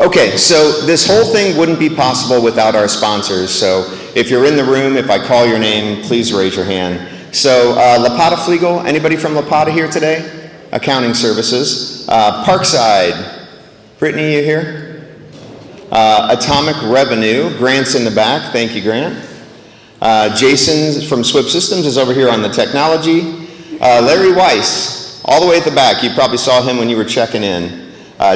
Okay, so this whole thing wouldn't be possible without our sponsors. So if you're in the room, if I call your name, please raise your hand. So Lapata Flegel, anybody from Lapata here today? Accounting Services. Parkside, Brittany, you here? Atomic Revenue, Grant's in the back, thank you, Grant. Jason from SWIP Systems is over here on the technology. Larry Weiss, all the way at the back, you probably saw him when you were checking in.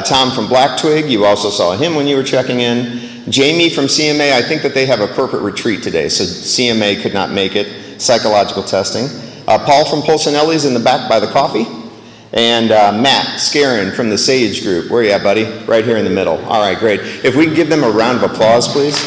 Tom from Black Twig, you also saw him when you were checking in. Jamie from CMA, I think that they have a corporate retreat today, so CMA could not make it, psychological testing. Paul from Polsinelli's in the back by the coffee. And Matt Scarin from the Sage Group, where are you at, buddy? Right here in the middle. All right, great. If we could give them a round of applause, please.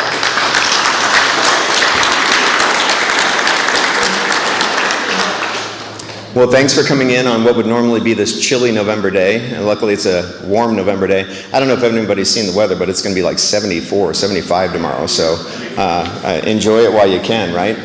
Well, thanks for coming in on what would normally be this chilly November day. And luckily, it's a warm November day. I don't know if anybody's seen the weather, but it's going to be like 74, 75 tomorrow. So enjoy it while you can, right?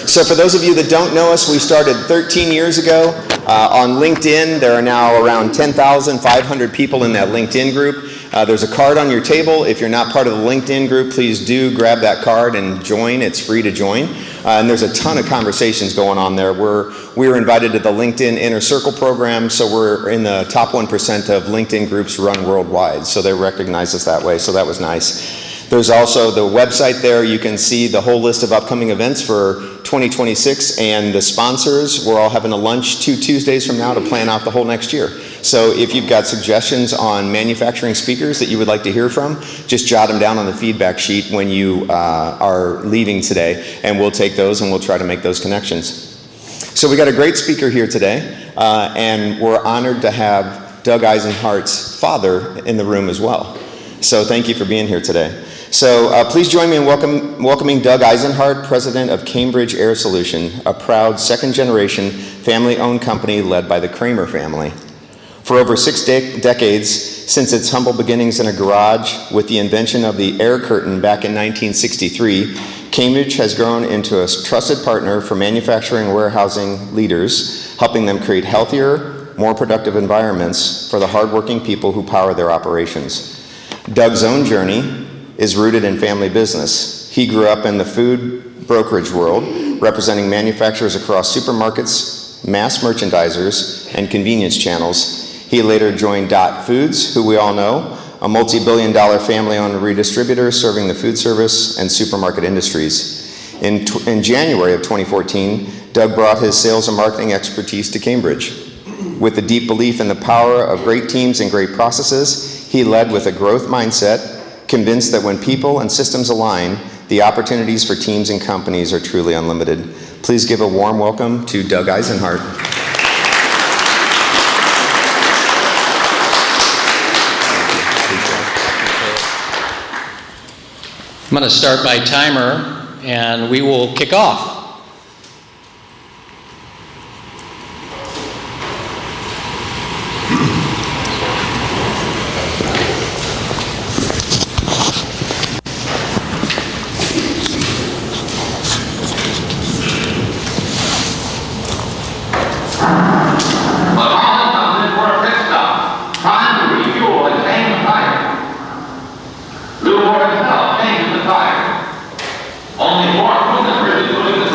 So for those of you that don't know us, we started 13 years ago on LinkedIn. There are now around 10,500 people in that LinkedIn group. There's a card on your table. If you're not part of the LinkedIn group, please do grab that card and join. It's free to join. And there's a ton of conversations going on there. We were invited to the LinkedIn Inner Circle program, so we're in the top 1% of LinkedIn groups run worldwide. So they recognize us that way, so that was nice. There's also the website there. You can see the whole list of upcoming events for 2026 and the sponsors. We're all having a lunch 2 Tuesdays from now to plan out the whole next year. So if you've got suggestions on manufacturing speakers that you would like to hear from, just jot them down on the feedback sheet when you are leaving today, and we'll take those and we'll try to make those connections. So we got a great speaker here today, and we're honored to have Doug Eisenhart's father in the room as well. So thank you for being here today. So please join me in welcoming Doug Eisenhart, president of Cambridge Air Solution, a proud second-generation family-owned company led by the Kramer family. For over 6 decades, since its humble beginnings in a garage with the invention of the air curtain back in 1963, Cambridge has grown into a trusted partner for manufacturing warehousing leaders, helping them create healthier, more productive environments for the hardworking people who power their operations. Doug's own journey is rooted in family business. He grew up in the food brokerage world, representing manufacturers across supermarkets, mass merchandisers, and convenience channels. He later joined Dot Foods, who we all know, a multi-billion-dollar family-owned redistributor serving the food service and supermarket industries. In January of 2014, Doug brought his sales and marketing expertise to Cambridge. With a deep belief in the power of great teams and great processes, he led with a growth mindset, convinced that when people and systems align, the opportunities for teams and companies are truly unlimited. Please give a warm welcome to Doug Eisenhart. I'm going to start my timer, and we will kick off. Only 4 crew members, including the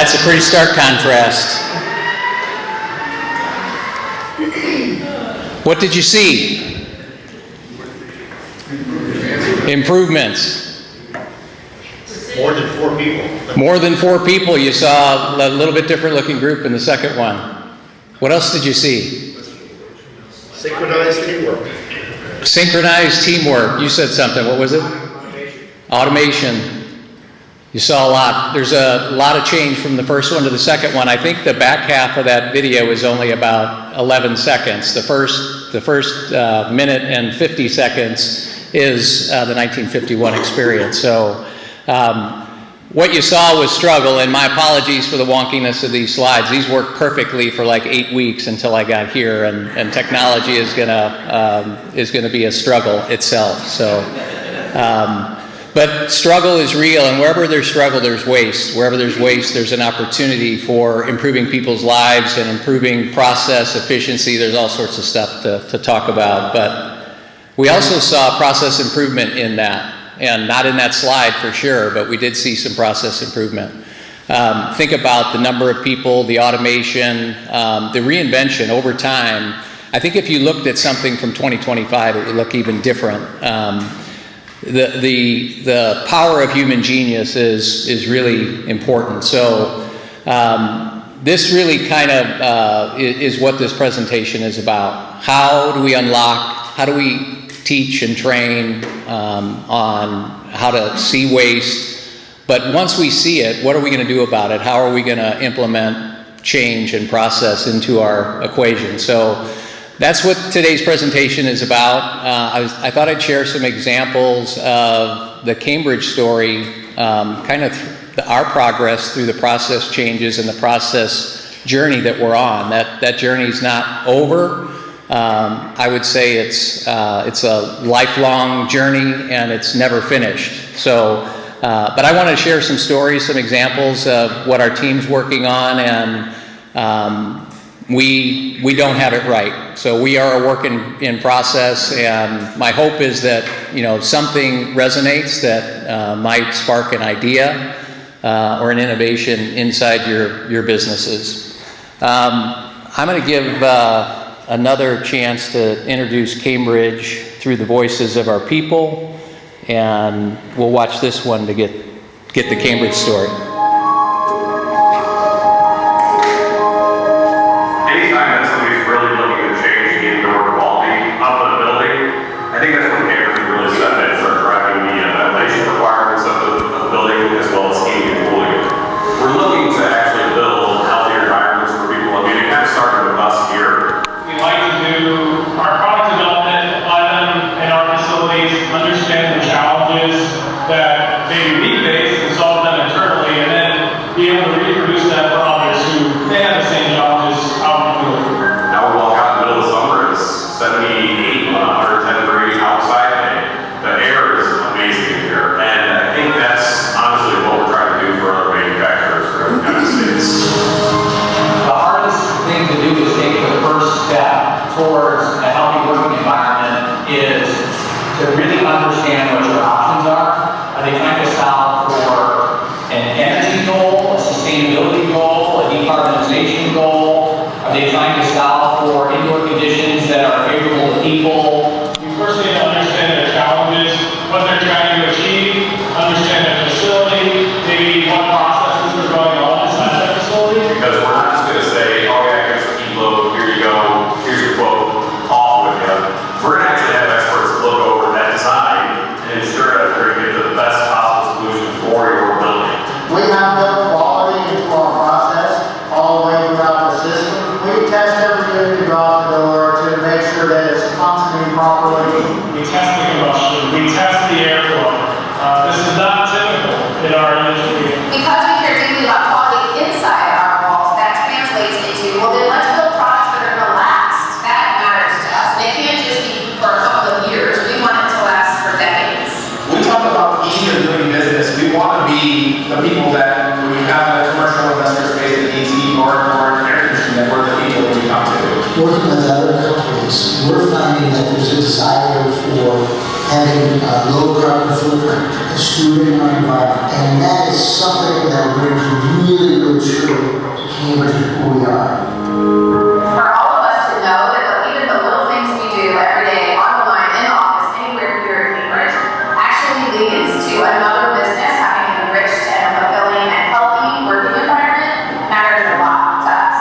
that's a pretty stark contrast. What did you see? Improvements. More than 4 people. More than 4 people. You saw a little bit different looking group in the second one. What else did you see? Synchronized teamwork. Synchronized teamwork. You said something. What was it? Automation. You saw a lot. There's a lot of change from the first one to the second one. I think the back half of that video is only about 11 seconds. The first minute and 50 seconds is the 1951 experience. So what you saw was struggle, and my apologies for the wonkiness of these slides. These worked perfectly for like 8 weeks until I got here, and technology is gonna be a struggle itself. So. But struggle is real, and wherever there's struggle, there's waste. Wherever there's waste, there's an opportunity for improving people's lives and improving process efficiency. There's all sorts of stuff to talk about. But we also saw process improvement in that, and not in that slide for sure, but we did see some process improvement. Think about the number of people, the automation, the reinvention over time. I think if you looked at something from 2025, it would look even different. The power of human genius is really important. So this really kind of is what this presentation is about. How do we unlock, how do we teach and train on how to see waste? But once we see it, what are we going to do about it? How are we going to implement change and process into our equation? So that's what today's presentation is about. I thought I'd share some examples of the Cambridge story, kind of our progress through the process changes and the process journey that we're on. That journey's not over. I would say it's a lifelong journey, and it's never finished. So, but I want to share some stories, some examples of what our team's working on, and we don't have it right. So we are a work in process, and my hope is that, you know, something resonates that might spark an idea or an innovation inside your businesses. I'm going to give another chance to introduce Cambridge through the voices of our people, and we'll watch this one to get the Cambridge story. I think that's when Kramer really stepped in and started driving the ventilation requirements of the building, as well as heating and cooling. We're looking to actually build healthier environments for people. I mean, it kind of started with us here. We like to do our product development, apply them in our facilities, understand the challenges that maybe we face and solve them internally, and then be able to reproduce that for others who may have the same challenges out in the field. Now we walk out in the middle of summer, it's 78 on 110 degrees outside, and the air is amazing in here. And I think that's honestly what we're trying to do for other manufacturers for the United States. The hardest thing to do is take the first step towards a healthy working environment is to really understand what your options are. Are they trying to solve for an energy goal, a sustainability goal, a decarbonization goal? Are they trying to solve for indoor conditions that are favorable to people? We first need to understand their challenges, what they're trying to achieve, understand their facility, maybe what processes are going on inside their facility. Because we're not just going to say, oh yeah, here's a heat load, here you go, here's your quote, off with you. We're going to actually have experts look over that design and ensure that we're going to get the best possible solution for your building. We have built quality into our process all the way throughout the system. We test every unit we go out the door to make sure that it's functioning properly. We test the combustion, we test the airflow. This is not typical in our industry. Because we care deeply about quality inside our walls, that translates into, well then let's build products that are going to last. That matters to us. And it can't just be for a couple of years. We want it to last for decades. We talk about ease of doing business. We want to be the people that, when we have a commercial investor space that needs heat or air conditioning, that we're the people that we come to. Working with other companies, we're finding that there's a desire for having a low carbon footprint, stewarding our environment, and that is something that rings really, really true to Cambridge and who we are. For all of us to know that even the little things we do every day, on the line, in office, anywhere here at Cambridge, actually leads to another business having an enriched and fulfilling and healthy working environment matters a lot to us.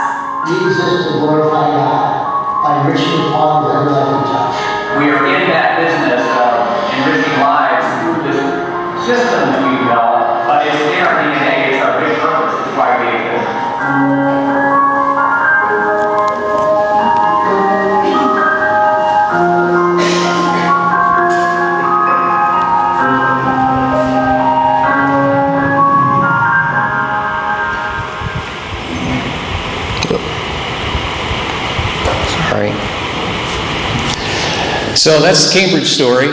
We exist to glorify God by enriching the quality of every life we touch. We are in that business of enriching lives through this system that we develop, but it's in our DNA, it's our big purpose, it's why we exist. Sorry. So that's the Cambridge story.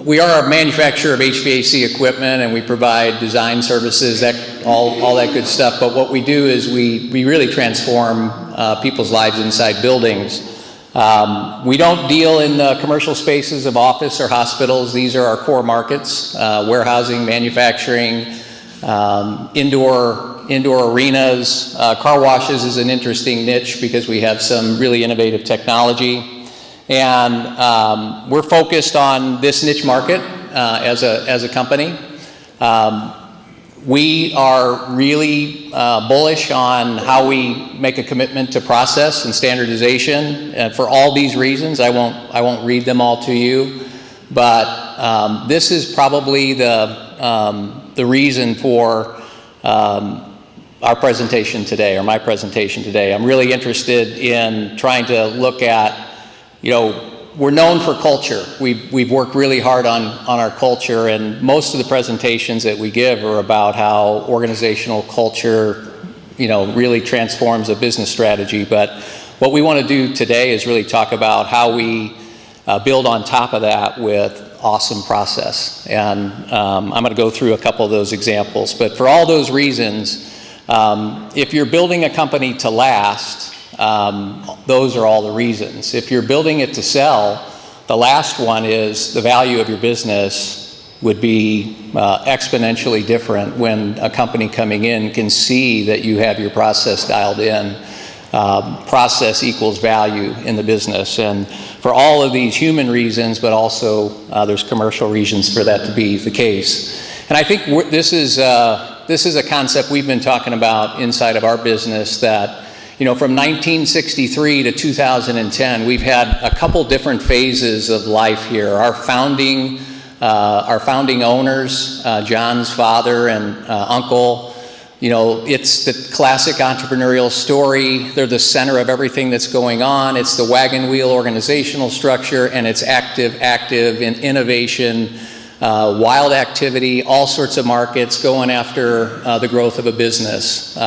We are a manufacturer of HVAC equipment, and we provide design services, all that good stuff. But what we do is we really transform people's lives inside buildings. We don't deal in the commercial spaces of office or hospitals. These are our core markets: warehousing, manufacturing, indoor arenas. Car washes is an interesting niche because we have some really innovative technology. And we're focused on this niche market as a company. We are really bullish on how we make a commitment to process and standardization. And for all these reasons, I won't read them all to you, but this is probably the reason for our presentation today, or my presentation today. I'm really interested in trying to look at, we're known for culture. We've worked really hard on our culture, and most of the presentations that we give are about how organizational culture, really transforms a business strategy. But what we want to do today is really talk about how we build on top of that with awesome process. And I'm going to go through a couple of those examples. But for all those reasons, if you're building a company to last, those are all the reasons. If you're building it to sell, the last one is the value of your business would be exponentially different when a company coming in can see that you have your process dialed in. Process equals value in the business. And for all of these human reasons, but also there's commercial reasons for that to be the case. And I think this is a concept we've been talking about inside of our business that, from 1963 to 2010, we've had a couple different phases of life here. Our founding owners, John's father and uncle, it's the classic entrepreneurial story. They're the center of everything that's going on. It's the wagon wheel organizational structure, and it's active in innovation, wild activity, all sorts of markets, going after the growth of a business.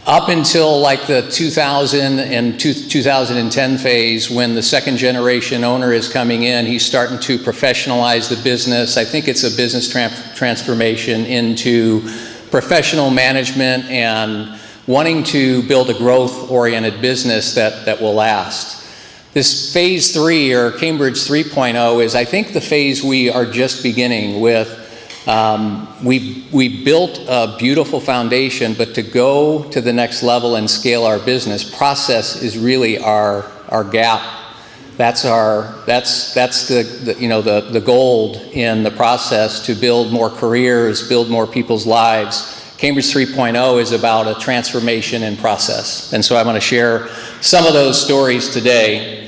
Up until like the 2000 and 2010 phase, when the second generation owner is coming in, he's starting to professionalize the business. I think it's a business transformation into professional management and wanting to build a growth-oriented business that will last. This phase 3, or Cambridge 3.0, is I think the phase we are just beginning with. We built a beautiful foundation, but to go to the next level and scale our business, process is really our gap. That's the gold in the process to build more careers, build more people's lives. Cambridge 3.0 is about a transformation in process. And so I'm going to share some of those stories today.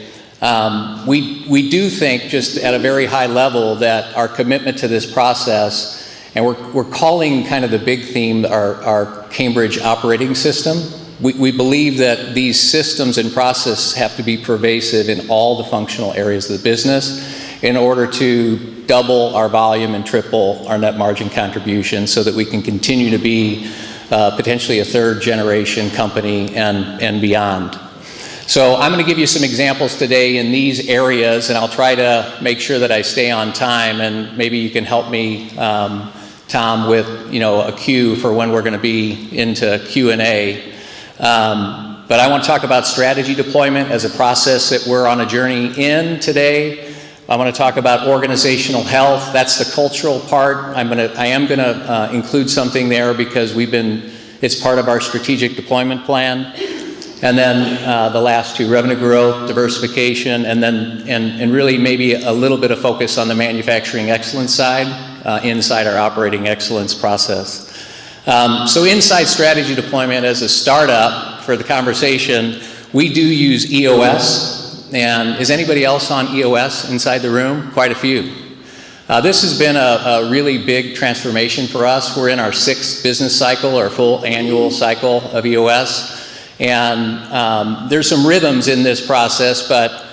We do think, just at a very high level, that our commitment to this process, and we're calling kind of the big theme our Cambridge operating system. We believe that these systems and processes have to be pervasive in all the functional areas of the business in order to double our volume and triple our net margin contribution, so that we can continue to be potentially a third generation company and beyond. So I'm going to give you some examples today in these areas, and I'll try to make sure that I stay on time, and maybe you can help me, Tom, with a cue for when we're going to be into Q&A. But I want to talk about strategy deployment as a process that we're on a journey in today. I want to talk about organizational health. That's the cultural part. I am going to include something there because it's part of our strategic deployment plan. And then the last two, revenue growth, diversification, and really maybe a little bit of focus on the manufacturing excellence side inside our operating excellence process. So inside strategy deployment as a startup for the conversation, we do use EOS. And is anybody else on EOS inside the room? Quite a few. This has been a really big transformation for us. We're in our 6th business cycle, or full annual cycle of EOS. And there's some rhythms in this process, but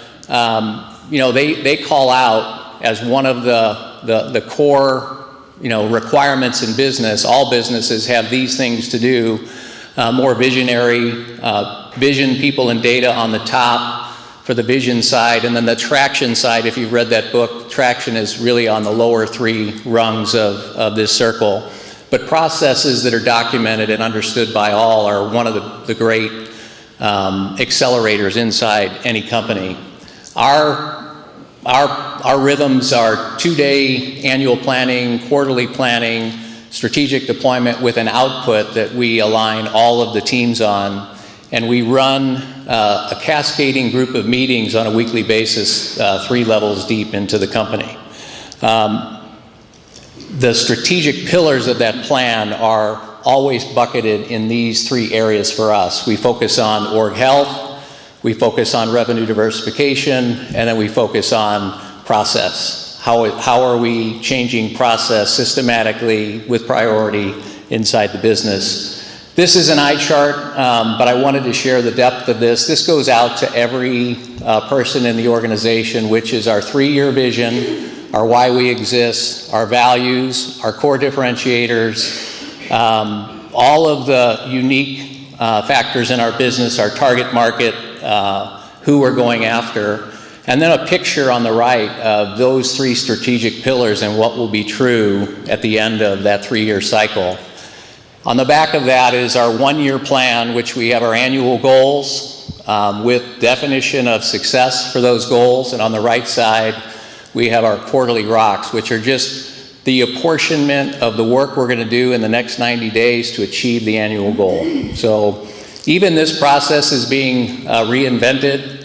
they call out as one of the core requirements in business. All businesses have these things to do. More visionary, vision, people, and data on the top for the vision side, and then the traction side, if you've read that book, traction is really on the lower 3 rungs of this circle. But processes that are documented and understood by all are one of the great accelerators inside any company. Our rhythms are 2-day annual planning, quarterly planning, strategic deployment with an output that we align all of the teams on. And we run a cascading group of meetings on a weekly basis, 3 levels deep into the company. The strategic pillars of that plan are always bucketed in these 3 areas for us. We focus on org health, we focus on revenue diversification, and then we focus on process. How are we changing process systematically with priority inside the business? This is an eye chart, but I wanted to share the depth of this. This goes out to every person in the organization, which is our 3-year vision, our why we exist, our values, our core differentiators, all of the unique factors in our business, our target market, who we're going after, and then a picture on the right of those 3 strategic pillars and what will be true at the end of that 3-year cycle. On the back of that is our 1-year plan, which we have our annual goals with definition of success for those goals. And on the right side, we have our quarterly rocks, which are just the apportionment of the work we're going to do in the next 90 days to achieve the annual goal. So even this process is being reinvented.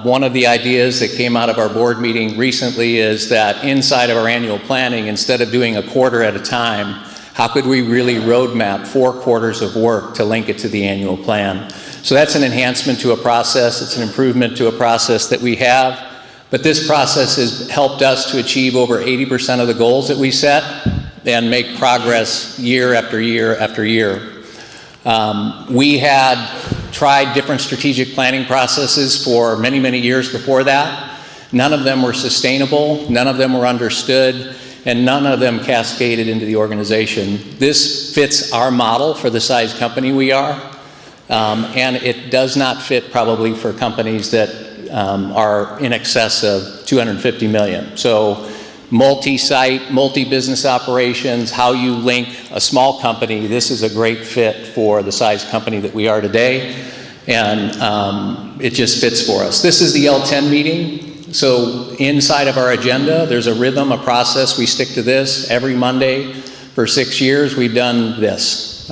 One of the ideas that came out of our board meeting recently is that inside of our annual planning, instead of doing a quarter at a time, how could we really roadmap 4 quarters of work to link it to the annual plan? So that's an enhancement to a process. It's an improvement to a process that we have. But this process has helped us to achieve over 80% of the goals that we set and make progress year after year after year. We had tried different strategic planning processes for many, many years before that. None of them were sustainable. None of them were understood. And none of them cascaded into the organization. This fits our model for the size company we are, and it does not fit probably for companies that are in excess of 250 million. So multi-site, multi-business operations, how you link a small company, this is a great fit for the size company that we are today, and it just fits for us. This is the L10 meeting. So inside of our agenda, there's a rhythm, a process. We stick to this every Monday for 6 years. We've done this.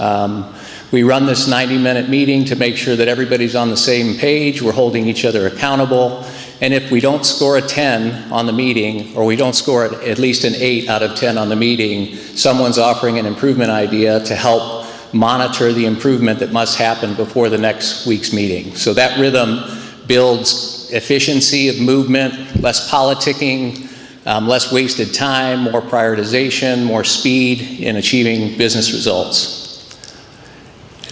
We run this 90-minute meeting to make sure that everybody's on the same page. We're holding each other accountable. And if we don't score a 10 on the meeting, or we don't score at least an 8 out of 10 on the meeting, someone's offering an improvement idea to help monitor the improvement that must happen before the next week's meeting. So that rhythm builds efficiency of movement, less politicking, less wasted time, more prioritization, more speed in achieving business results.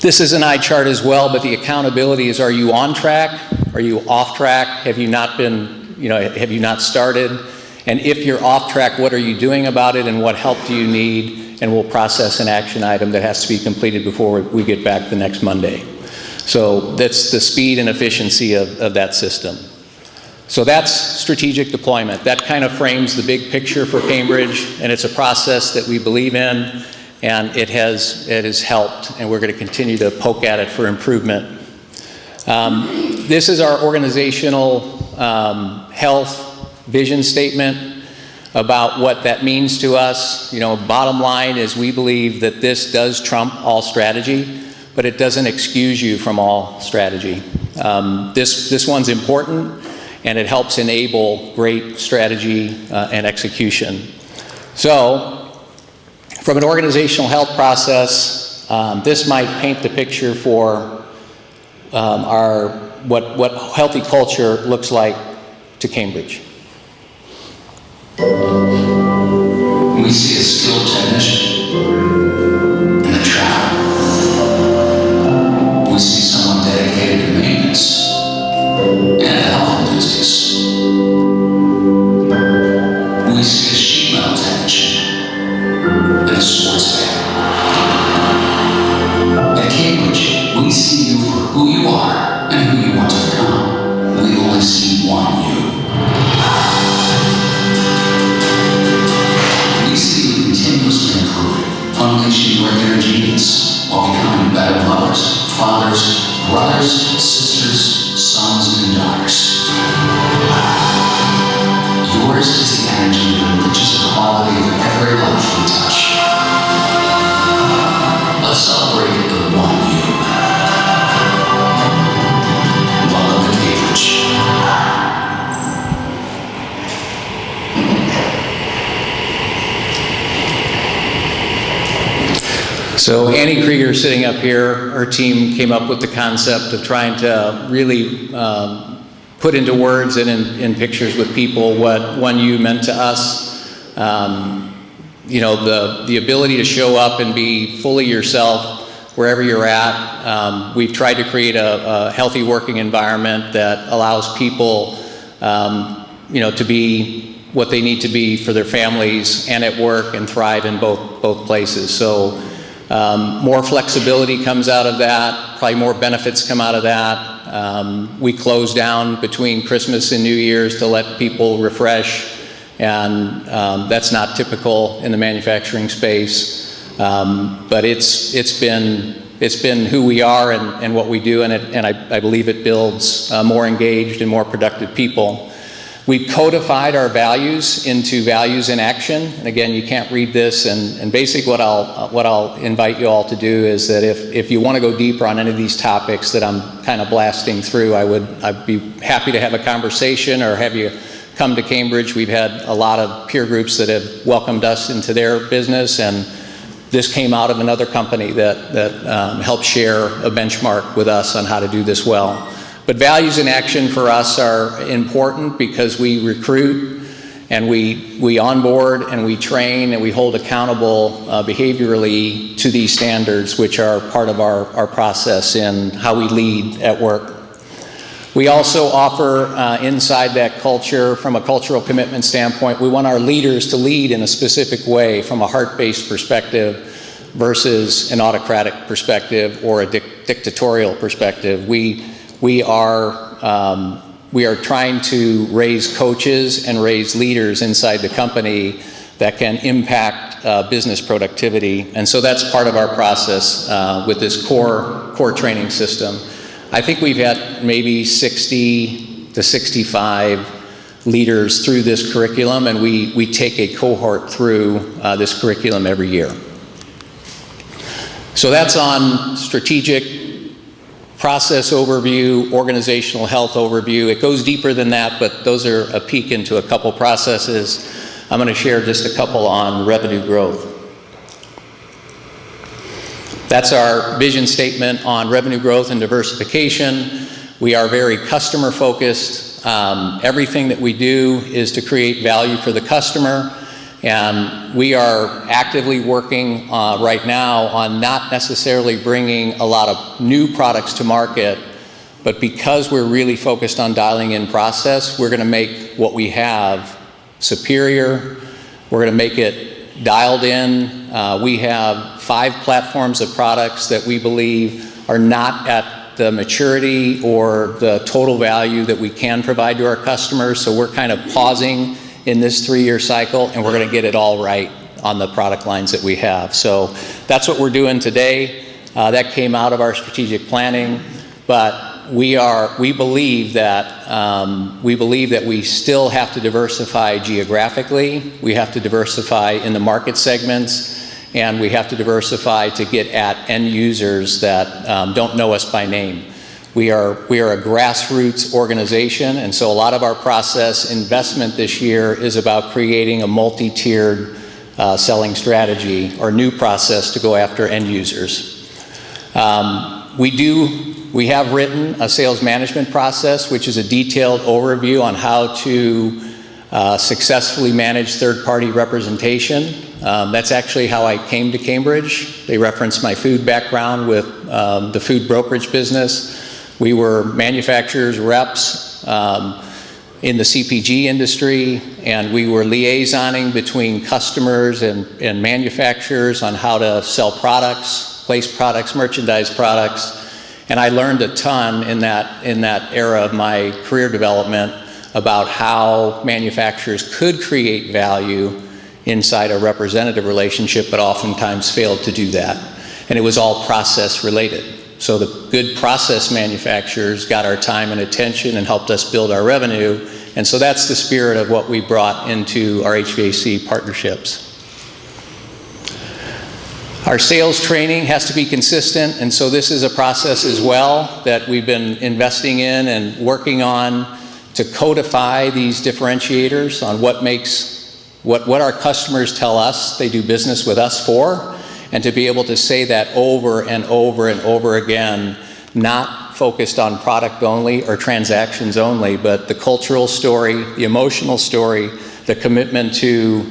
This is an eye chart as well, but the accountability is, are you on track? Are you off track? Have you not been, have you not started? And if you're off track, what are you doing about it, and what help do you need? And we'll process an action item that has to be completed before we get back the next Monday. So that's the speed and efficiency of that system. So that's strategic deployment. That kind of frames the big picture for Cambridge, and it's a process that we believe in, and it has helped, and we're going to continue to poke at it for improvement. This is our organizational health vision statement about what that means to us. You know, bottom line is we believe that this does trump all strategy, but it doesn't excuse you from all strategy. This one's important, and it helps enable great strategy and execution. So, from an organizational health process, this might paint the picture for what healthy culture looks like to Cambridge. We see a skilled technician in the trap. We see someone dedicated to maintenance and the health enthusiasts. We see a sheet metal technician and a sports fan. At Cambridge, we see you for who you are and who you want to become. We only see one you. Continuously improving, unleashing your inner genius while becoming better mothers, fathers, brothers, sisters, sons, and daughters. Yours is the energy that enriches the quality of every life we touch. Let's celebrate the one you. Welcome to Cambridge. So Annie Krieger sitting up here, her team came up with the concept of trying to really put into words and in pictures with people what One You meant to us. You know, the ability to show up and be fully yourself wherever you're at. We've tried to create a healthy working environment that allows people, you know, to be what they need to be for their families and at work and thrive in both places. So. More flexibility comes out of that, probably more benefits come out of that. We close down between Christmas and New Year's to let people refresh, and that's not typical in the manufacturing space. But it's been who we are and what we do, and I believe it builds more engaged and more productive people. We've codified our values into values in action. And again, you can't read this, and basically what I'll invite you all to do is that if you want to go deeper on any of these topics that I'm kind of blasting through, I'd be happy to have a conversation or have you come to Cambridge. We've had a lot of peer groups that have welcomed us into their business, and this came out of another company that helped share a benchmark with us on how to do this well. But values in action for us are important because we recruit and we onboard and we train and we hold accountable behaviorally to these standards, which are part of our process in how we lead at work. We also offer inside that culture, from a cultural commitment standpoint, we want our leaders to lead in a specific way from a heart-based perspective versus an autocratic perspective or a dictatorial perspective. We are trying to raise coaches and raise leaders inside the company that can impact business productivity. And so that's part of our process with this core training system. I think we've had maybe 60 to 65 leaders through this curriculum, and we take a cohort through this curriculum every year. So that's on strategic process overview, organizational health overview. It goes deeper than that, but those are a peek into a couple processes. I'm going to share just a couple on revenue growth. That's our vision statement on revenue growth and diversification. We are very customer focused. Everything that we do is to create value for the customer. And we are actively working right now on not necessarily bringing a lot of new products to market, but because we're really focused on dialing in process, we're going to make what we have superior. We're going to make it dialed in. We have 5 platforms of products that we believe are not at the maturity or the total value that we can provide to our customers, so we're kind of pausing in this 3-year cycle, and we're going to get it all right on the product lines that we have. So that's what we're doing today. That came out of our strategic planning, but we believe that we still have to diversify geographically, we have to diversify in the market segments, and we have to diversify to get at end users that don't know us by name. We are a grassroots organization, and so a lot of our process investment this year is about creating a multi-tiered selling strategy or new process to go after end users. We have written a sales management process, which is a detailed overview on how to successfully manage third-party representation. That's actually how I came to Cambridge. They referenced my food background with the food brokerage business. We were manufacturers, reps in the CPG industry, and we were liaisoning between customers and manufacturers on how to sell products, place products, merchandise products. And I learned a ton in that era of my career development about how manufacturers could create value inside a representative relationship, but oftentimes failed to do that. And it was all process related. So the good process manufacturers got our time and attention and helped us build our revenue. And so that's the spirit of what we brought into our HVAC partnerships. Our sales training has to be consistent, and so this is a process as well that we've been investing in and working on to codify these differentiators on what our customers tell us they do business with us for, and to be able to say that over and over and over again, not focused on product only or transactions only, but the cultural story, the emotional story, the commitment to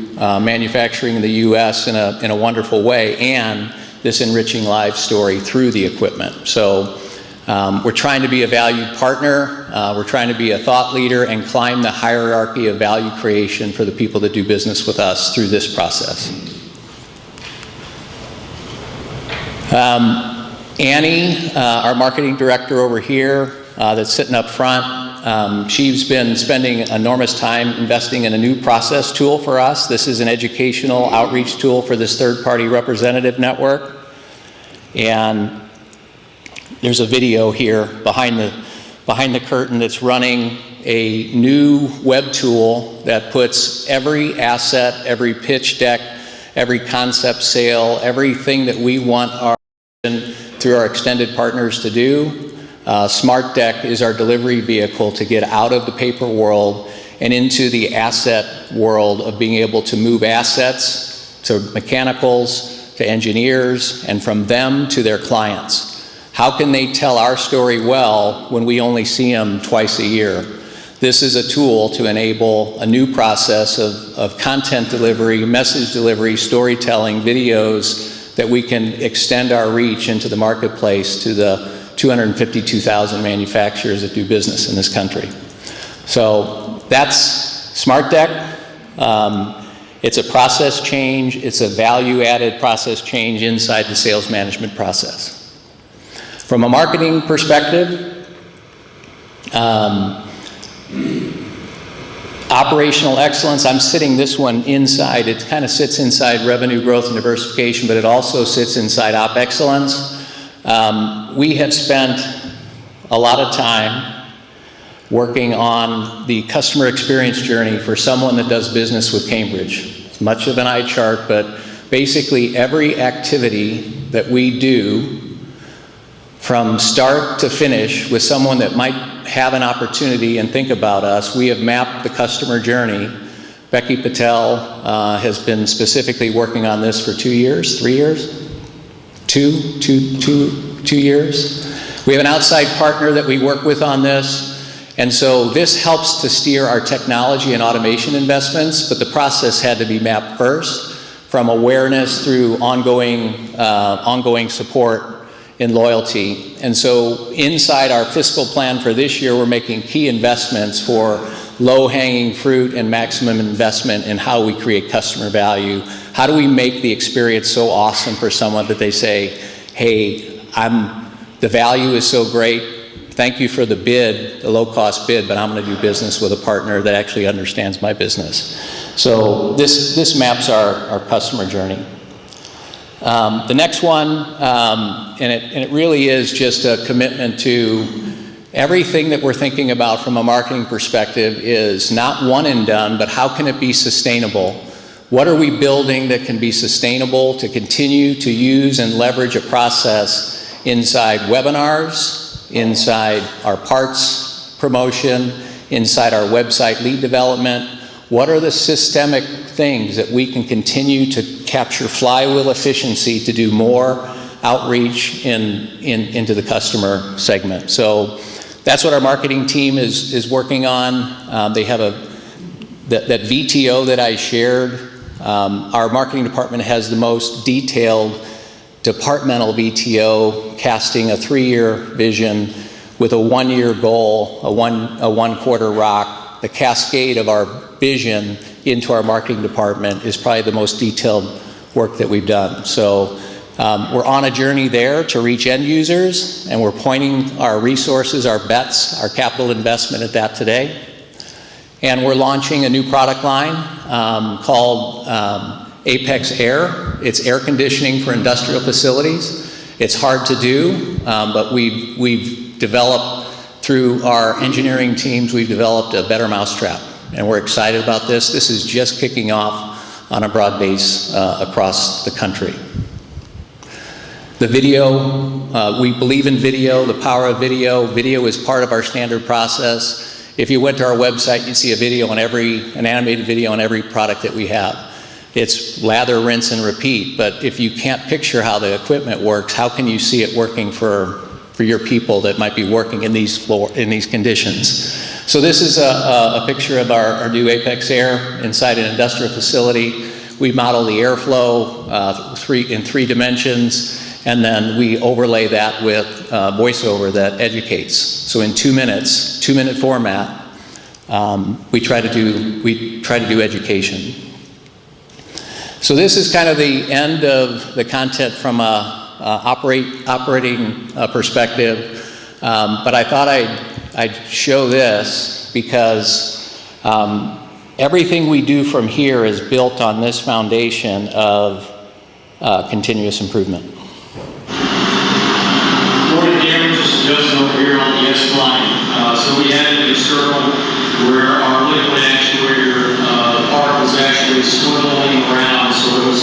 manufacturing in the U.S. in a wonderful way, and this enriching life story through the equipment. So we're trying to be a valued partner, we're trying to be a thought leader and climb the hierarchy of value creation for the people that do business with us through this process. Annie, our marketing director over here that's sitting up front, she's been spending enormous time investing in a new process tool for us. This is an educational outreach tool for this third-party representative network. And there's a video here behind the curtain that's running a new web tool that puts every asset, every pitch deck, every concept sale, everything that we want through our extended partners to do. Smart Deck is our delivery vehicle to get out of the paper world and into the asset world of being able to move assets to mechanicals, to engineers, and from them to their clients. How can they tell our story well when we only see them twice a year? This is a tool to enable a new process of content delivery, message delivery, storytelling, videos that we can extend our reach into the marketplace to the 252,000 manufacturers that do business in this country. So that's Smart Deck. It's a process change. It's a value-added process change inside the sales management process. From a marketing perspective, operational excellence, I'm sitting this one inside. It kind of sits inside revenue growth and diversification, but it also sits inside op excellence. We have spent a lot of time working on the customer experience journey for someone that does business with Cambridge. It's much of an eye chart, but basically every activity that we do from start to finish with someone that might have an opportunity and think about us, we have mapped the customer journey. Becky Patel has been specifically working on this for 2 years, 3 years? 2 years. We have an outside partner that we work with on this, and so this helps to steer our technology and automation investments, but the process had to be mapped first, from awareness through ongoing support in loyalty. And so inside our fiscal plan for this year, we're making key investments for low-hanging fruit and maximum investment in how we create customer value. How do we make the experience so awesome for someone that they say, hey, the value is so great, thank you for the bid, the low-cost bid, but I'm going to do business with a partner that actually understands my business. So this maps our customer journey. The next one, and it really is just a commitment to everything that we're thinking about from a marketing perspective is not one and done, but how can it be sustainable? What are we building that can be sustainable to continue to use and leverage a process inside webinars, inside our parts promotion, inside our website lead development? What are the systemic things that we can continue to capture flywheel efficiency to do more outreach into the customer segment? So that's what our marketing team is working on. They have that VTO that I shared. Our marketing department has the most detailed departmental VTO, casting a 3-year vision with a 1-year goal, a one quarter rock. The cascade of our vision into our marketing department is probably the most detailed work that we've done. So we're on a journey there to reach end users, and we're pointing our resources, our bets, our capital investment at that today. And we're launching a new product line called Apex Air. It's air conditioning for industrial facilities. It's hard to do, but we've developed, through our engineering teams, we've developed a better mousetrap. And we're excited about this. This is just kicking off on a broad base across the country. The video, we believe in video, the power of video. Video is part of our standard process. If you went to our website, you'd see a video on an animated video on every product that we have. It's lather, rinse, and repeat, but if you can't picture how the equipment works, how can you see it working for your people that might be working in these conditions? So this is a picture of our new Apex Air inside an industrial facility. We model the airflow in 3 dimensions, and then we overlay that with voiceover that educates. So in 2 minutes, 2-minute format, we try to do education. So this is kind of the end of the content from a operating perspective, but I thought I'd show this because everything we do from here is built on this foundation of continuous improvement. Morning, cameras. This is Justin over here on the S-line. So we had a circle where our liquid actuator part was actually swiveling around, so it was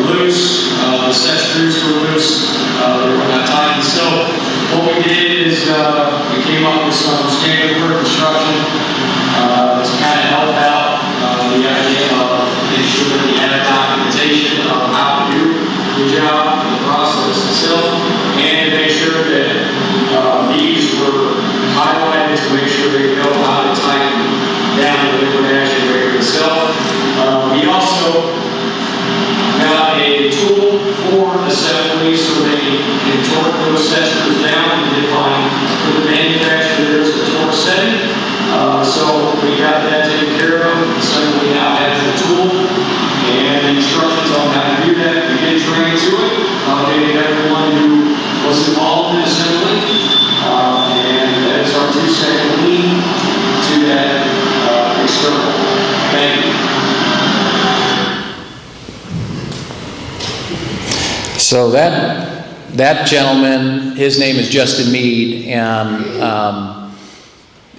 loose. The set screws were loose. They were not tight. So what we did is we came up with some standard work instruction to kind of help out the idea of making sure that we had documentation of how to do the job, the process itself, and to make sure that these were highlighted to make sure they know how to tighten down the liquid actuator itself. We also got a tool for assembly so they can torque those sections down and define for the manufacturer there's a torque setting. So we got that taken care of. Assembly now has the tool and the instructions on how to do that. We get trained to it. Gave everyone who was involved in assembly. And that is our 2-second lead to that external. Thank you. So that gentleman, his name is Justin Mead, and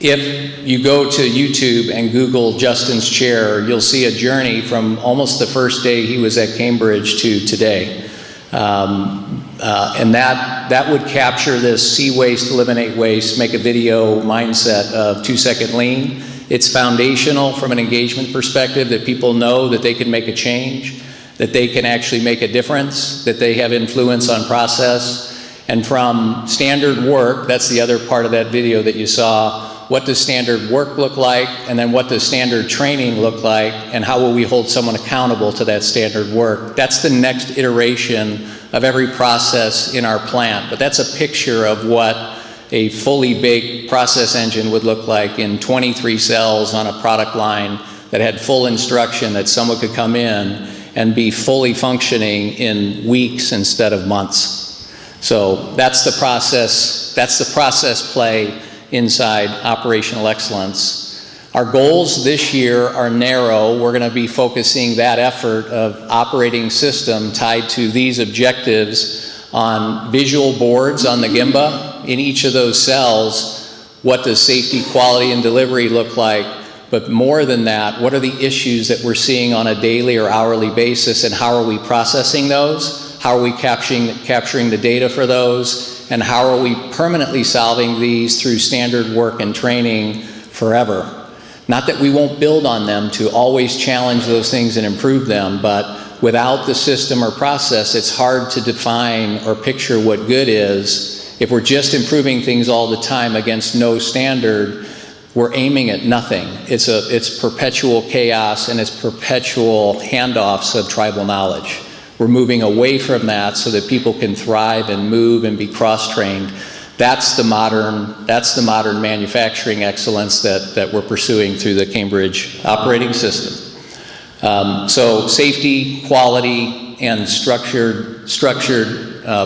if you go to YouTube and Google Justin's chair, you'll see a journey from almost the first day he was at Cambridge to today. And that would capture this see waste, eliminate waste, make a video mindset of 2-second lean. It's foundational from an engagement perspective that people know that they can make a change, that they can actually make a difference, that they have influence on process. And from standard work, that's the other part of that video that you saw. What does standard work look like? And then what does standard training look like? And how will we hold someone accountable to that standard work? That's the next iteration of every process in our plant. But that's a picture of what a fully baked process engine would look like in 23 cells on a product line that had full instruction that someone could come in and be fully functioning in weeks instead of months. So that's the process play inside operational excellence. Our goals this year are narrow. We're going to be focusing that effort of operating system tied to these objectives on visual boards on the Gemba in each of those cells, what does safety, quality, and delivery look like? But more than that, what are the issues that we're seeing on a daily or hourly basis, and how are we processing those? How are we capturing the data for those? And how are we permanently solving these through standard work and training forever? Not that we won't build on them to always challenge those things and improve them, but without the system or process, it's hard to define or picture what good is. If we're just improving things all the time against no standard, we're aiming at nothing. It's perpetual chaos, and it's perpetual handoffs of tribal knowledge. We're moving away from that so that people can thrive and move and be cross-trained. That's the modern manufacturing excellence that we're pursuing through the Cambridge operating system. So safety, quality, and structured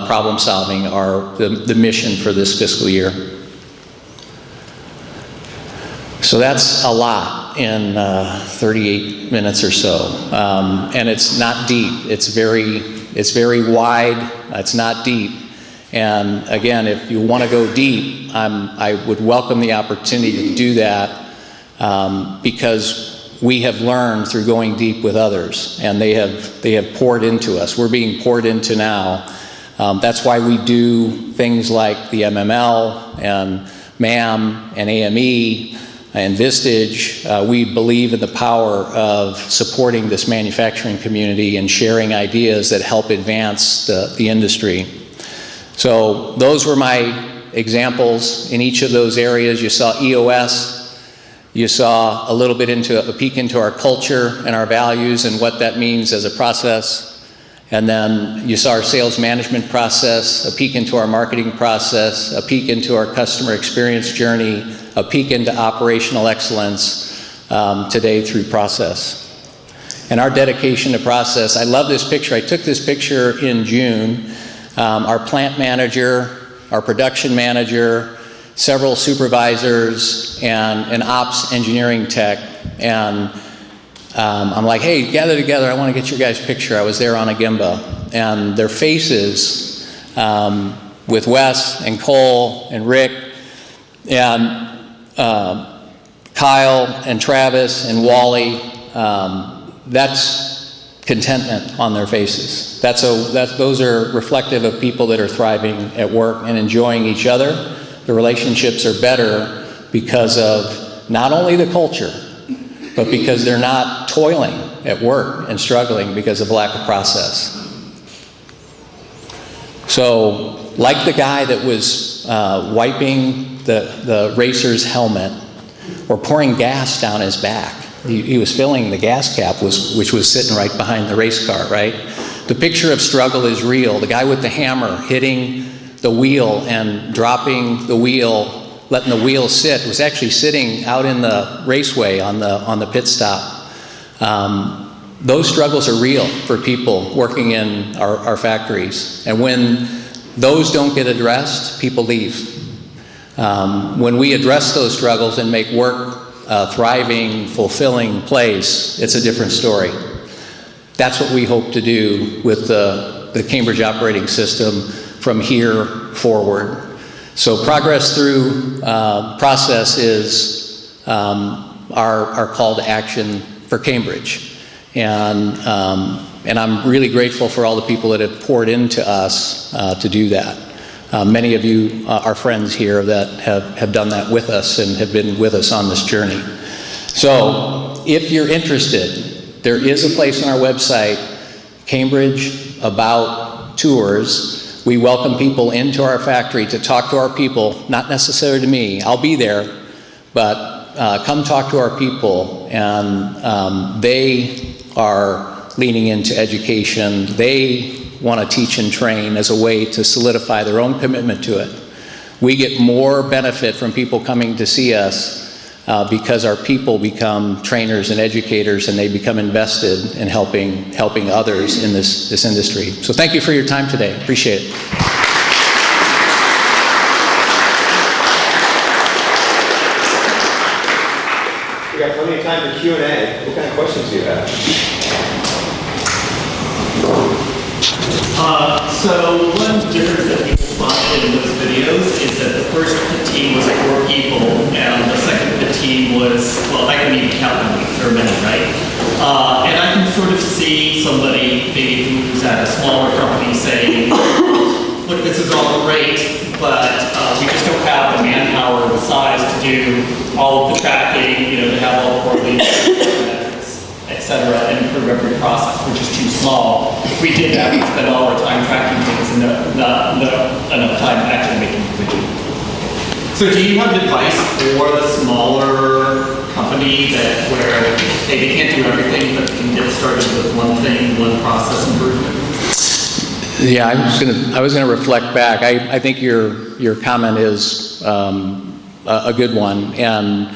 problem solving are the mission for this fiscal year. So that's a lot in 38 minutes or so, and it's not deep. It's very wide. It's not deep. And again, if you want to go deep, I would welcome the opportunity to do that, because we have learned through going deep with others, and they have poured into us. We're being poured into now. That's why we do things like the MML and MAM and AME and Vistage. We believe in the power of supporting this manufacturing community and sharing ideas that help advance the industry. So those were my examples in each of those areas. You saw EOS, you saw a little bit a peek into our culture and our values and what that means as a process. And then you saw our sales management process, a peek into our marketing process, a peek into our customer experience journey, a peek into operational excellence today through process. And our dedication to process, I love this picture. I took this picture in June. Our plant manager, our production manager, several supervisors, and an ops engineering tech. And I'm like, hey, gather together, I want to get your guys' picture. I was there on a Gimba. And their faces, with Wes and Cole and Rick and Kyle and Travis and Wally, that's contentment on their faces. Those are reflective of people that are thriving at work and enjoying each other. The relationships are better because of not only the culture, but because they're not toiling at work and struggling because of lack of process. So, like the guy that was wiping the racer's helmet or pouring gas down his back, he was filling the gas cap, which was sitting right behind the race car, right? The picture of struggle is real. The guy with the hammer hitting the wheel and dropping the wheel, letting the wheel sit, was actually sitting out in the raceway on the pit stop. Those struggles are real for people working in our factories. And when those don't get addressed, people leave. When we address those struggles and make work a thriving, fulfilling place, it's a different story. That's what we hope to do with the Cambridge operating system from here forward. So progress through process is our call to action for Cambridge. And I'm really grateful for all the people that have poured into us to do that. Many of you are friends here that have done that with us and have been with us on this journey. So if you're interested, there is a place on our website, Cambridge About Tours. We welcome people into our factory to talk to our people, not necessarily to me, I'll be there, but come talk to our people. And they are leaning into education. They want to teach and train as a way to solidify their own commitment to it. We get more benefit from people coming to see us because our people become trainers and educators, and they become invested in helping others in this industry. So thank you for your time today. Appreciate it. We got plenty of time for Q&A. What kind of questions do you have? So one difference that people find in those videos is that the first pit team was 4 people, and the second pit team was, well, I can even count them, there are many, right? And I can sort of see somebody maybe who's at a smaller company saying, look, this is all great, but we just don't have the manpower or the size to do all of the tracking, you know, to have all the quarterly metrics, et cetera, and improve every process. We're just too small. If we did that, we'd spend all our time tracking things and not enough time actually making the widget. So do you have advice for the smaller company that where they can't do everything, but can get started with one thing, one process improvement? Yeah, I was gonna reflect back. I think your comment is a good one, and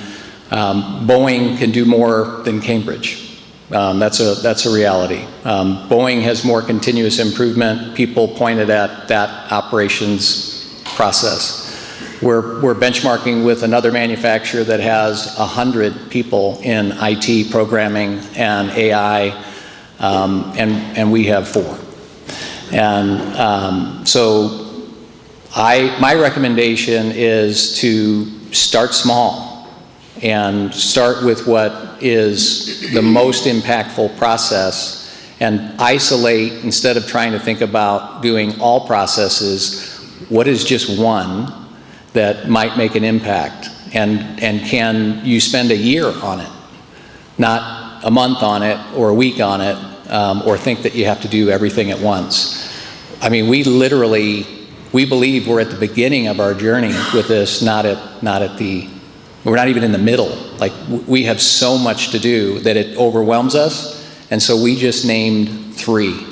Boeing can do more than Cambridge. That's a reality. Boeing has more continuous improvement. People pointed at that operations process. We're benchmarking with another manufacturer that has 100 people in IT programming and AI, and we have 4. And so my recommendation is to start small and start with what is the most impactful process and isolate, instead of trying to think about doing all processes, what is just one that might make an impact, and can you spend a year on it, not a month on it or a week on it, or think that you have to do everything at once. I mean, we believe we're at the beginning of our journey with this, we're not even in the middle. Like, we have so much to do that it overwhelms us, and so we just named 3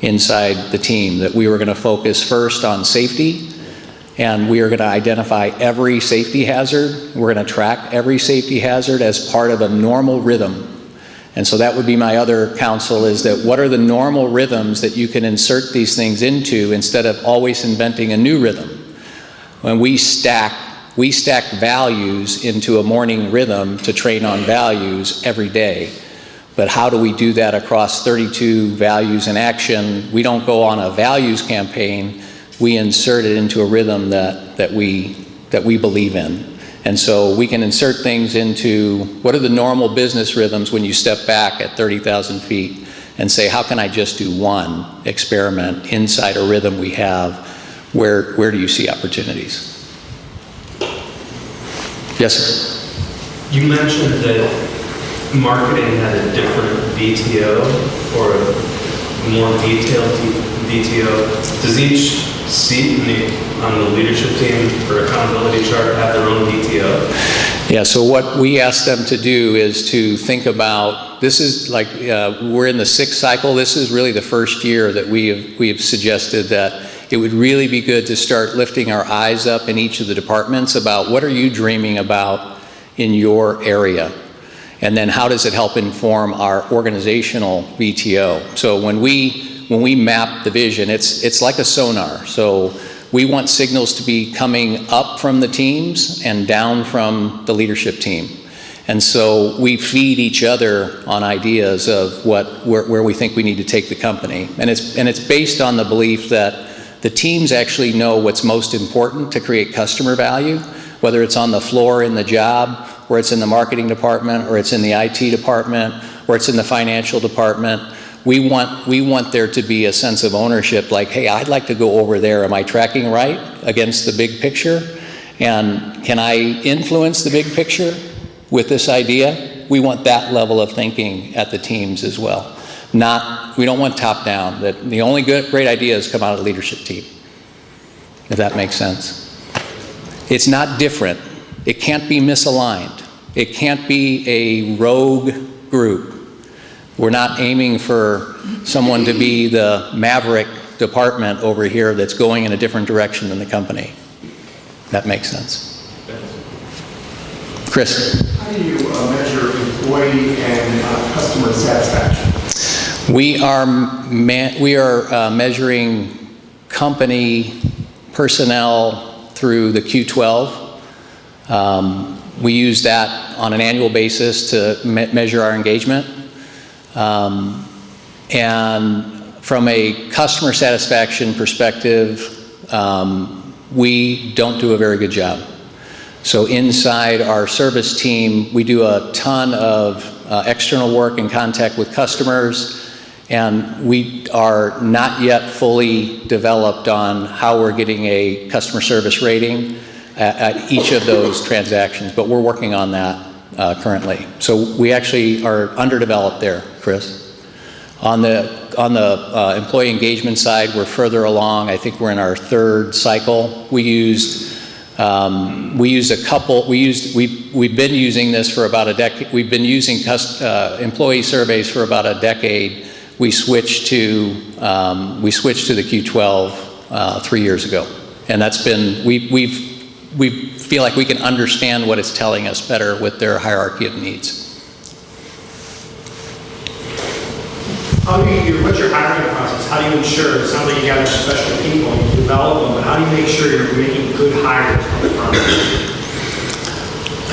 inside the team that we were gonna focus first on safety, and we are gonna identify every safety hazard. We're gonna track every safety hazard as part of a normal rhythm. And so that would be my other counsel, is that what are the normal rhythms that you can insert these things into instead of always inventing a new rhythm? When we stack values into a morning rhythm to train on values every day. But how do we do that across 32 values in action? We don't go on a values campaign. We insert it into a rhythm that we believe in. And so we can insert things into what are the normal business rhythms when you step back at 30,000 feet and say, how can I just do one experiment inside a rhythm we have? Where do you see opportunities? Yes, sir. You mentioned that marketing had a different VTO or a more detailed VTO. Does each seat on the leadership team or accountability chart have their own VTO? Yeah, so what we asked them to do is to think about, this is like, we're in the 6th cycle. This is really the first year that we have suggested that it would really be good to start lifting our eyes up in each of the departments about what are you dreaming about in your area? And then how does it help inform our organizational VTO? So when we map the vision, it's like a sonar. So we want signals to be coming up from the teams and down from the leadership team. And so we feed each other on ideas of where we think we need to take the company. And it's based on the belief that the teams actually know what's most important to create customer value, whether it's on the floor in the job, or it's in the marketing department, or it's in the IT department, or it's in the financial department. We want there to be a sense of ownership, like, hey, I'd like to go over there. Am I tracking right against the big picture? And can I influence the big picture with this idea? We want that level of thinking at the teams as well. We don't want top down, that the only great ideas come out of the leadership team, if that makes sense. It's not different. It can't be misaligned. It can't be a rogue group. We're not aiming for someone to be the maverick department over here that's going in a different direction than the company. That makes sense. Chris. How do you measure employee and customer satisfaction? We are measuring company personnel through the Q12. We use that on an annual basis to measure our engagement. And from a customer satisfaction perspective, we don't do a very good job. So inside our service team, we do a ton of external work in contact with customers, and we are not yet fully developed on how we're getting a customer service rating at each of those transactions, but we're working on that currently. So we actually are underdeveloped there, Chris. On the employee engagement side, we're further along. I think we're in our third cycle. We've been using this for about a decade. We've been using employee surveys for about a decade. We switched to the Q12 3 years ago, and that's been we feel like we can understand what it's telling us better with their hierarchy of needs. What's your hiring process? How do you ensure? It sounds like you got special people, you develop them, but how do you make sure you're making good hires on the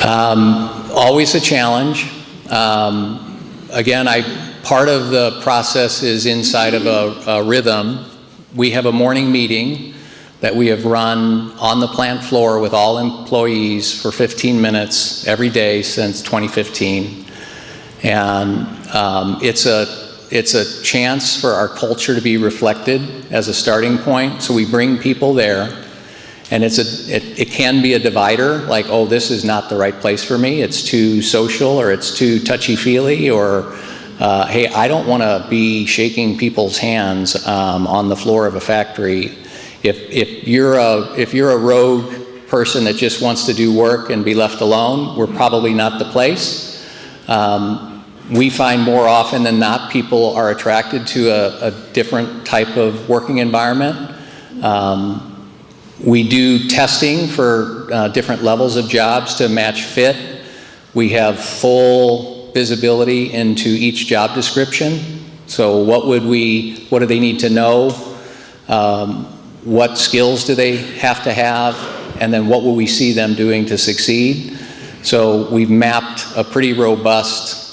front? Always a challenge. Again, part of the process is inside of a rhythm. We have a morning meeting that we have run on the plant floor with all employees for 15 minutes every day since 2015. And it's a chance for our culture to be reflected as a starting point. So we bring people there, and it can be a divider, like, oh, this is not the right place for me. It's too social, or it's too touchy-feely, or hey, I don't want to be shaking people's hands on the floor of a factory. If you're a rogue person that just wants to do work and be left alone, we're probably not the place. We find more often than not people are attracted to a different type of working environment. We do testing for different levels of jobs to match fit. We have full visibility into each job description. So what do they need to know? What skills do they have to have? And then what will we see them doing to succeed? So we've mapped a pretty robust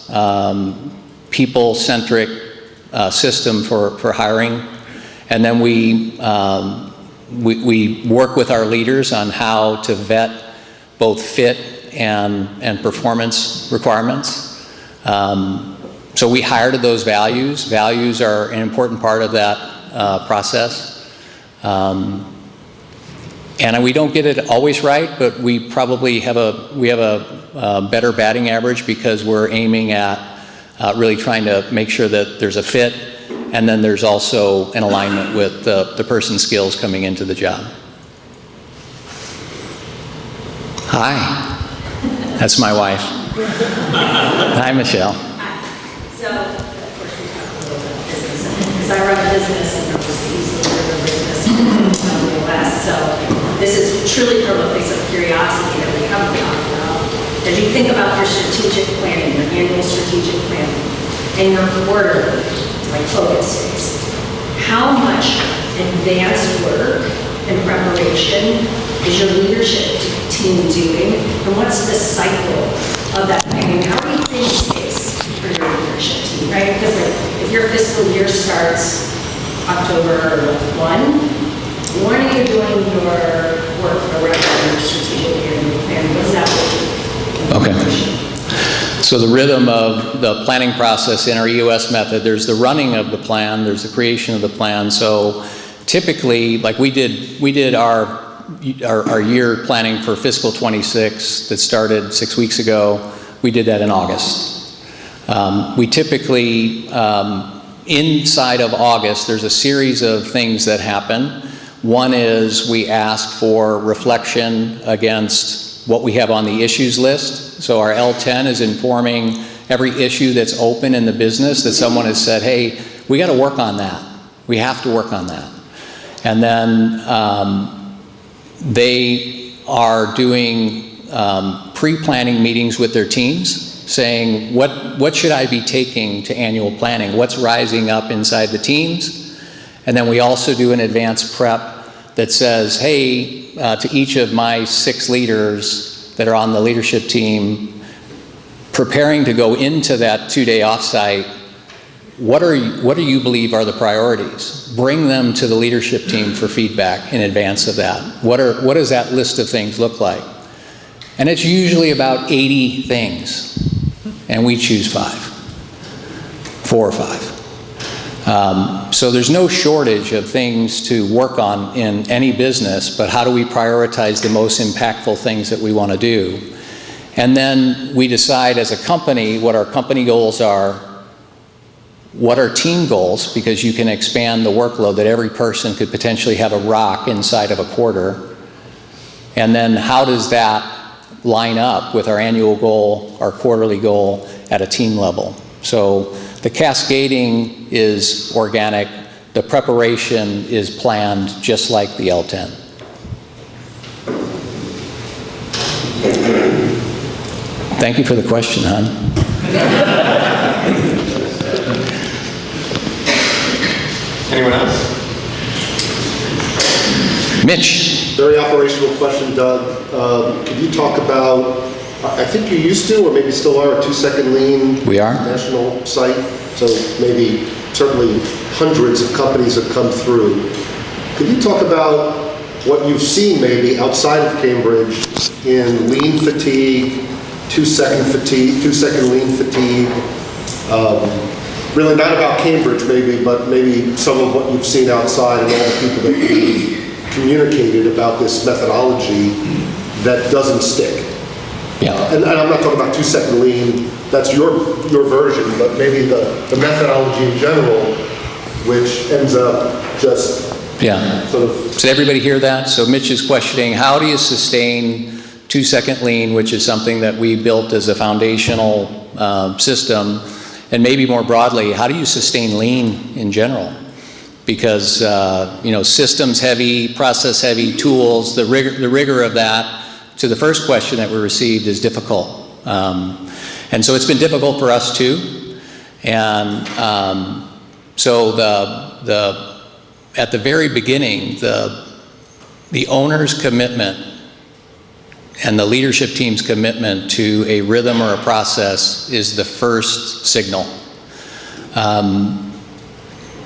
people-centric system for hiring, and then we work with our leaders on how to vet both fit and performance requirements. So we hire to those values. Values are an important part of that process. And we don't get it always right, but we probably have a better batting average because we're aiming at really trying to make sure that there's a fit, and then there's also an alignment with the person's skills coming into the job. Hi, that's my wife. Hi, Michelle. So, of course, we talk a little bit business, because I run a business and I'm just easily run a business in the West. So this is truly from a place of curiosity that we come from. As you think about your strategic planning, your annual strategic planning, and your quarterly, like focus days, how much advanced work and preparation is your leadership team doing, and what's the cycle of that planning? How do you think space for your leadership team, right? Because if your fiscal year starts October 1, when are you doing your work around your strategic planning? What does that look like? Okay. So the rhythm of the planning process in our EOS method, there's the running of the plan, there's the creation of the plan. So typically, like we did our year planning for fiscal 26 that started 6 weeks ago. We did that in August. We typically, inside of August, there's a series of things that happen. One is we ask for reflection against what we have on the issues list. So our L10 is informing every issue that's open in the business that someone has said, hey, we got to work on that. We have to work on that. And then they are doing pre-planning meetings with their teams, saying, what should I be taking to annual planning? What's rising up inside the teams? And then we also do an advanced prep that says, hey, to each of my 6 leaders that are on the leadership team, preparing to go into that 2-day offsite, what do you believe are the priorities? Bring them to the leadership team for feedback in advance of that. What does that list of things look like? And it's usually about 80 things, and we choose 4 or 5. So there's no shortage of things to work on in any business, but how do we prioritize the most impactful things that we want to do? And then we decide as a company what our company goals are, what are team goals, because you can expand the workload that every person could potentially have a rock inside of a quarter. And then how does that line up with our annual goal, our quarterly goal at a team level? So the cascading is organic, the preparation is planned just like the L10. Thank you for the question, hon. Anyone else? Mitch. Very operational question, Doug. Could you talk about, I think you used to, or maybe still are, a 2-second lean. We are. National site. So maybe, certainly hundreds of companies have come through. Could you talk about what you've seen maybe outside of Cambridge in lean fatigue, 2-second lean fatigue? Really not about Cambridge maybe, but maybe some of what you've seen outside and all the people that you've communicated about this methodology that doesn't stick. Yeah. And I'm not talking about 2-second lean, that's your version, but maybe the methodology in general, which ends up just sort of... Did everybody hear that? So Mitch is questioning, how do you sustain 2-second lean, which is something that we built as a foundational system, and maybe more broadly, how do you sustain lean in general? Because systems heavy, process heavy, tools, the rigor of that, to the first question that we received, is difficult. And so it's been difficult for us too. And so at the very beginning, the owner's commitment and the leadership team's commitment to a rhythm or a process is the first signal.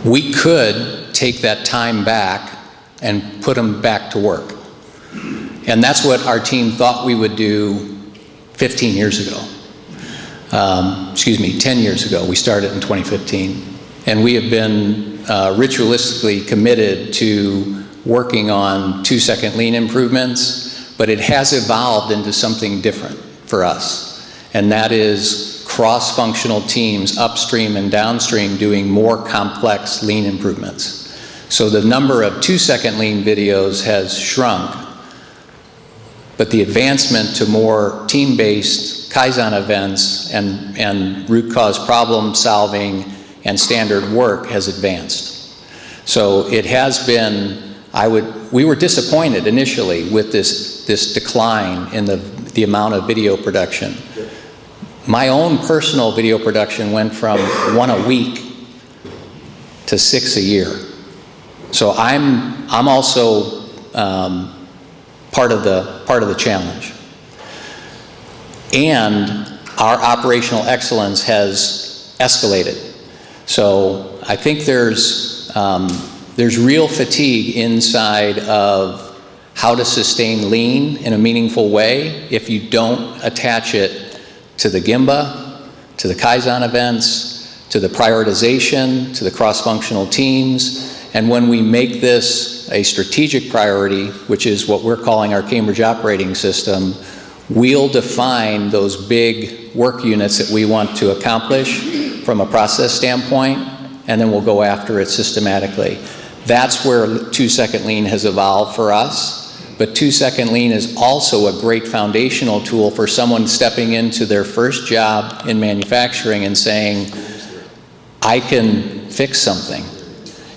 We could take that time back and put them back to work. And that's what our team thought we would do 15 years ago. 10 years ago. We started in 2015. And we have been ritualistically committed to working on 2-second lean improvements, but it has evolved into something different for us. And that is cross-functional teams upstream and downstream doing more complex lean improvements. So the number of 2-second lean videos has shrunk, but the advancement to more team-based Kaizen events and root cause problem solving and standard work has advanced. So it has been, we were disappointed initially with this decline in the amount of video production. My own personal video production went from 1 a week to 6 a year. So I'm also part of the challenge. And our operational excellence has escalated. So I think there's real fatigue inside of how to sustain lean in a meaningful way if you don't attach it to the Gemba, to the Kaizen events, to the prioritization, to the cross-functional teams. And when we make this a strategic priority, which is what we're calling our Cambridge operating system, we'll define those big work units that we want to accomplish from a process standpoint, and then we'll go after it systematically. That's where 2-second lean has evolved for us. But 2-second lean is also a great foundational tool for someone stepping into their first job in manufacturing and saying, I can fix something.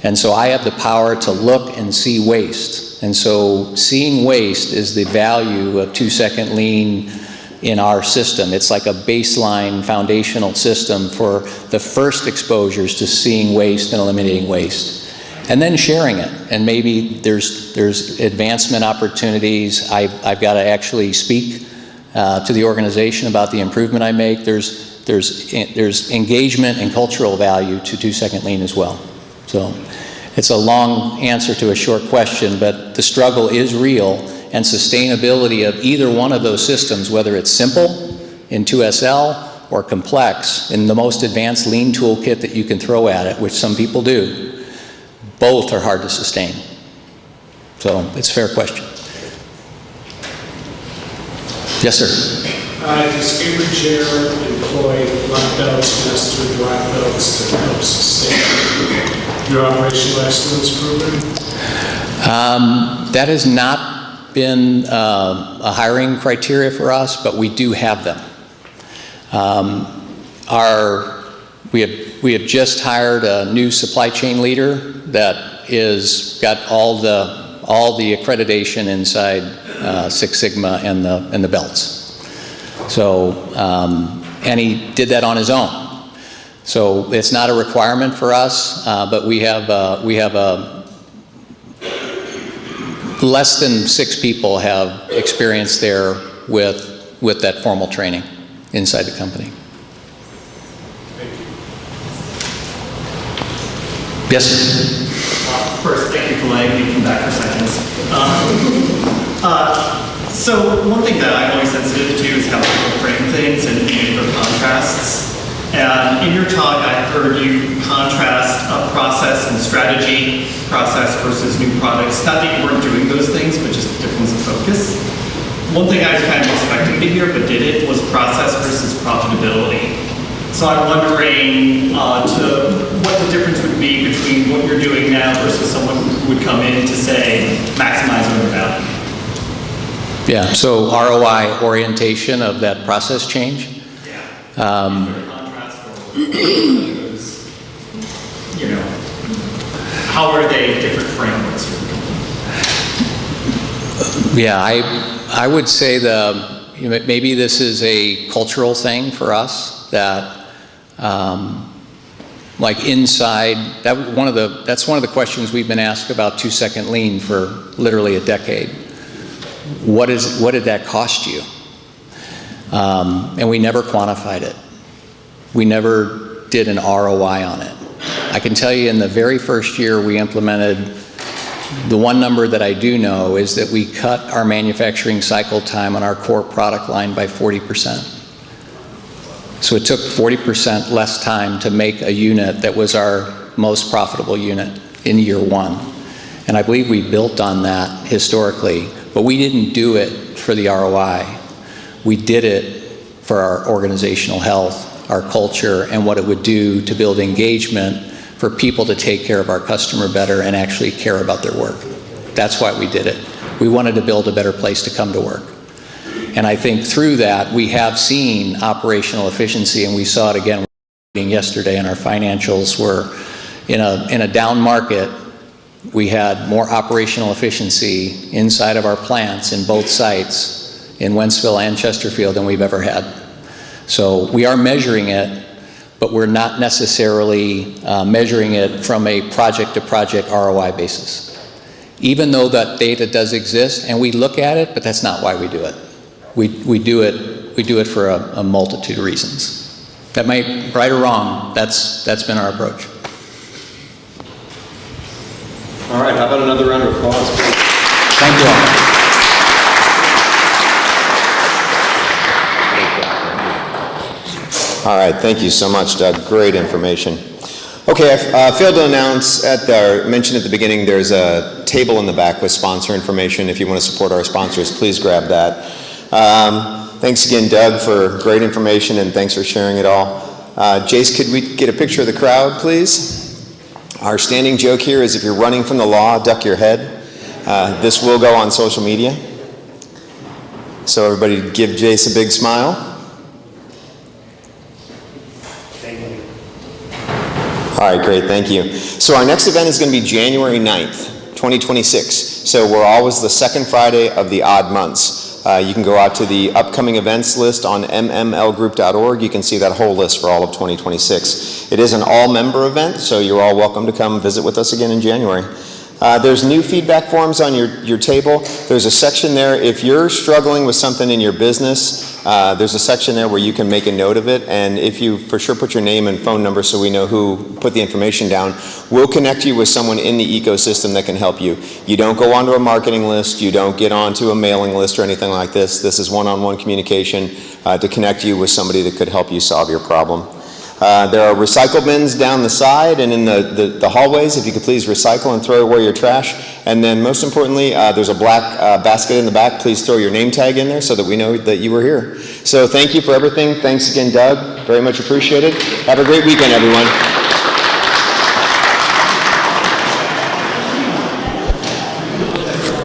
And so I have the power to look and see waste. And so seeing waste is the value of 2-second lean in our system. It's like a baseline foundational system for the first exposures to seeing waste and eliminating waste. And then sharing it, and maybe there's advancement opportunities. I've got to actually speak to the organization about the improvement I make. There's there's engagement and cultural value to 2-second lean as well. So it's a long answer to a short question, but the struggle is real, and sustainability of either one of those systems, whether it's simple in 2SL or complex in the most advanced lean toolkit that you can throw at it, which some people do, both are hard to sustain. So it's a fair question. Yes, sir. Does Cambridge Air employ black belts, master black belts to help sustain your operational excellence program? That has not been a hiring criteria for us, but we do have them. We have just hired a new supply chain leader that is got all the accreditation inside Six Sigma and the belts. So and he did that on his own. So it's not a requirement for us, but we have less than 6 people have experience there with that formal training inside the company. Yes, sir. First, thank you for letting me come back for seconds. So one thing that I'm always sensitive to is how people frame things and the contrasts. And in your talk, I heard you contrast process and strategy, process versus new products. Not that you weren't doing those things, but just difference of focus. One thing I was kind of expecting to hear, but did it, was process versus profitability. So I'm wondering what the difference would be between what you're doing now versus someone who would come in to say, maximize owner value. Yeah, so ROI orientation of that process change. How are they different frameworks? Yeah, I would say maybe this is a cultural thing for us that like inside that's one of the questions we've been asked about 2-second lean for literally a decade. What did that cost you? And we never quantified it. We never did an ROI on it. I can tell you in the very first year we implemented, the one number that I do know is that we cut our manufacturing cycle time on our core product line by 40%. So it took 40% less time to make a unit that was our most profitable unit in year 1. And I believe we built on that historically, but we didn't do it for the ROI. We did it for our organizational health, our culture, and what it would do to build engagement for people to take care of our customer better and actually care about their work. That's why we did it. We wanted to build a better place to come to work. And I think through that, we have seen operational efficiency, and we saw it again yesterday, and our financials were in a down market. We had more operational efficiency inside of our plants in both sites, in Wentzville and Chesterfield, than we've ever had. So we are measuring it, but we're not necessarily measuring it from a project-to-project ROI basis. Even though that data does exist, and we look at it, but that's not why we do it. We do it for a multitude of reasons. That might, right or wrong, that's been our approach. All right, how about another round of applause? Thank you all. All right, thank you so much, Doug. Great information. Okay, I failed to announce mentioned at the beginning, there's a table in the back with sponsor information. If you want to support our sponsors, please grab that. Thanks again, Doug, for great information, and thanks for sharing it all. Jace, could we get a picture of the crowd, please? Our standing joke here is if you're running from the law, duck your head. This will go on social media. So everybody give Jace a big smile. All right, great, thank you. So our next event is going to be January 9th, 2026. So we're always the second Friday of the odd months. You can go out to the upcoming events list on mmlgroup.org. You can see that whole list for all of 2026. It is an all-member event, so you're all welcome to come visit with us again in January. There's new feedback forms on your table. There's a section there. If you're struggling with something in your business, there's a section there where you can make a note of it. And if you for sure put your name and phone number so we know who put the information down, we'll connect you with someone in the ecosystem that can help you. You don't go onto a marketing list. You don't get onto a mailing list or anything like this. This is one-on-one communication to connect you with somebody that could help you solve your problem. There are recycle bins down the side and in the hallways. If you could please recycle and throw away your trash. And then most importantly, there's a black basket in the back. Please throw your name tag in there so that we know that you were here. So thank you for everything. Thanks again, Doug. Very much appreciated. Have a great weekend, everyone.